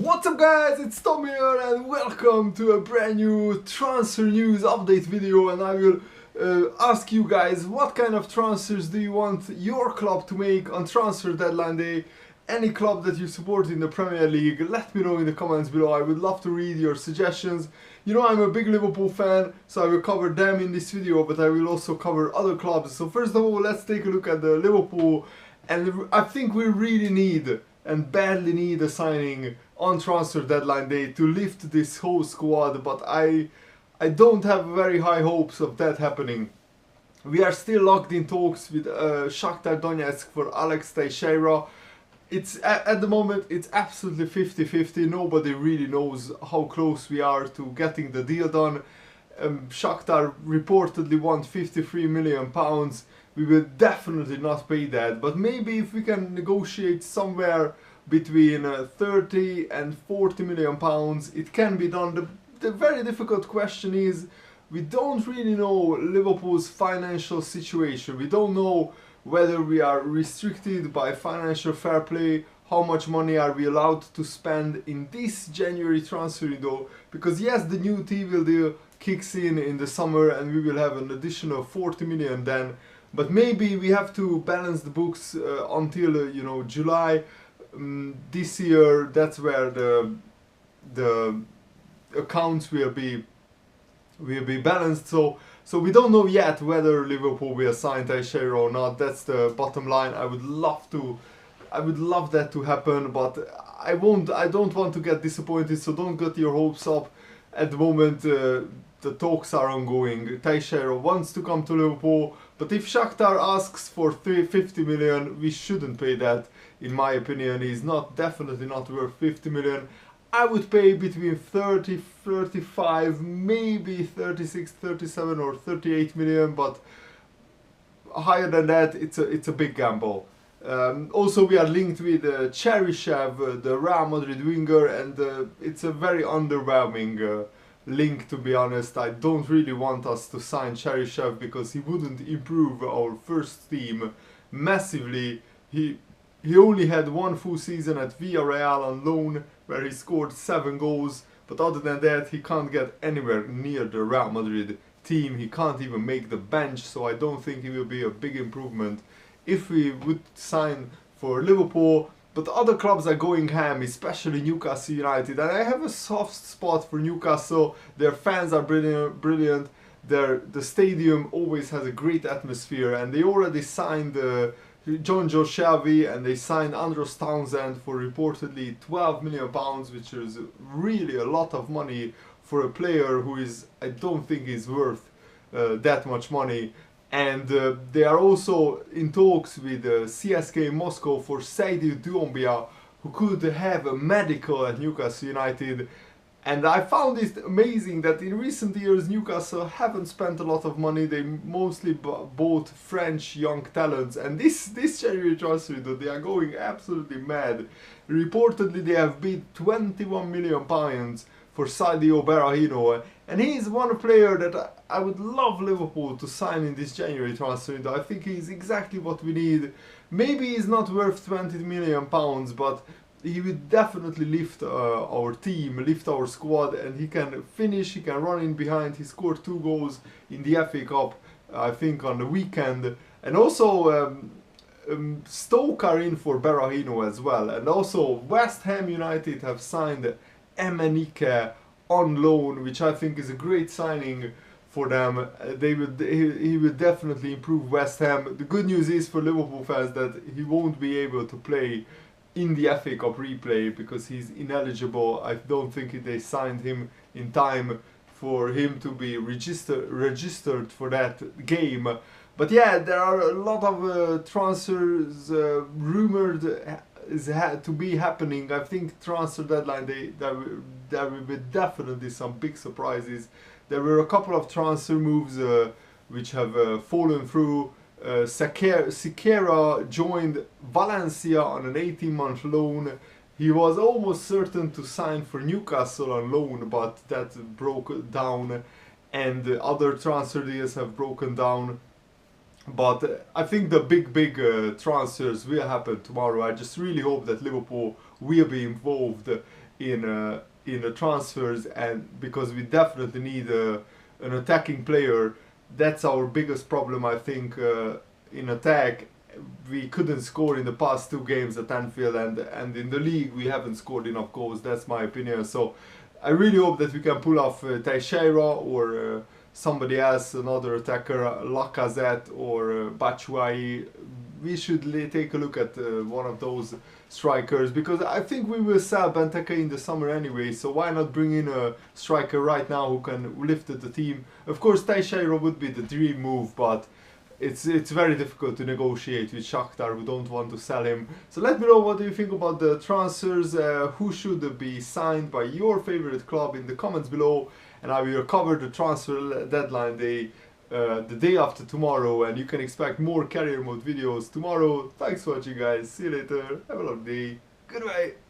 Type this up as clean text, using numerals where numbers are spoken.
What's up guys, it's Tom here and welcome to a brand new transfer news update video, and I will ask you guys what kind of transfers do you want your club to make on transfer deadline day. Any club that you support in the Premier League, let me know in the comments below. I would love to read your suggestions. You know, I'm a big Liverpool fan, so I will cover them in this video, but I will also cover other clubs. So first of all, let's take a look at the Liverpool, and I think we really need and badly need a signing on transfer deadline day to lift this whole squad, but I don't have very high hopes of that happening. We are still locked in talks with Shakhtar Donetsk for Alex Teixeira. It's at the moment it's absolutely 50-50. Nobody really knows how close we are to getting the deal done. Shakhtar reportedly want £53 million. We will definitely not pay that, but maybe if we can negotiate somewhere between 30 and 40 million pounds, it can be done. The very difficult question is, we don't really know Liverpool's financial situation. We don't know whether we are restricted by financial fair play, how much money are we allowed to spend in this January transfer window, because yes, the new TV deal kicks in the summer and we will have an additional 40 million then, but maybe we have to balance the books until you know, July. This year, that's where the accounts will be balanced. So we don't know yet whether Liverpool will sign Teixeira or not. That's the bottom line. I would love that to happen, but I don't want to get disappointed. So don't get your hopes up. At the moment, the talks are ongoing. Teixeira wants to come to Liverpool, but if Shakhtar asks for 50 million, we shouldn't pay that. In my opinion, he's definitely not worth 50 million. I would pay between 30, 35, maybe 36, 37 or 38 million, but higher than that, it's a big gamble. Also, we are linked with Cheryshev, the Real Madrid winger, and it's a very underwhelming link, to be honest. I don't really want us to sign Cheryshev because he wouldn't improve our first team massively. He only had one full season at Villarreal on loan, where he scored 7 goals, but other than that he can't get anywhere near the Real Madrid team. He can't even make the bench, so I don't think he will be a big improvement if we would sign for Liverpool. But other clubs are going ham, especially Newcastle United, and I have a soft spot for Newcastle. Their fans are brilliant. The stadium always has a great atmosphere, and they already signed John Joe Shelby, and they signed Andros Townsend for reportedly £12 million, which is really a lot of money for a player who I don't think is worth that much money. And they are also in talks with CSKA Moscow for Seydou Doumbia, who could have a medical at Newcastle United. And I found it amazing that in recent years Newcastle haven't spent a lot of money. They mostly bought French young talents, and this January transfer window they are going absolutely mad. Reportedly they have bid £21 million for Sadio Berahino, and he is one player that I would love Liverpool to sign in this January transfer window. I think he's exactly what we need. Maybe he's not worth £20 million, but he will definitely lift our team, lift our squad, and he can finish, he can run in behind. He scored 2 goals in the FA Cup, I think, on the weekend. And also Stoke are in for Berahino as well. And also West Ham United have signed Emenike on loan, which I think is a great signing for them. He will definitely improve West Ham. The good news is for Liverpool fans that he won't be able to play in the FA Cup replay because he's ineligible. I don't think they signed him in time for him to be registered for that game. But yeah, there are a lot of transfers rumored to be happening. I think transfer deadline there will be definitely some big surprises. There were a couple of transfer moves which have fallen through. Siqueira joined Valencia on an 18-month loan. He was almost certain to sign for Newcastle on loan, but that broke down, and other transfer deals have broken down. But I think the big transfers will happen tomorrow. I just really hope that Liverpool will be involved in the transfers, and because we definitely need an attacking player. That's our biggest problem, I think, in attack. We couldn't score in the past 2 games at Anfield, and in the league we haven't scored enough goals. That's my opinion. So I really hope that we can pull off Teixeira or somebody else, another attacker, Lacazette or Batshuayi. We should take a look at one of those strikers, because I think we will sell Benteke in the summer anyway, so why not bring in a striker right now who can lift the team. Of course Teixeira would be the dream move, but it's very difficult to negotiate with Shakhtar, who don't want to sell him. So let me know what do you think about the transfers, who should be signed by your favorite club in the comments below, and I will cover the transfer deadline day the day after tomorrow, and you can expect more career mode videos tomorrow. Thanks for watching guys, see you later, have a lovely day, goodbye.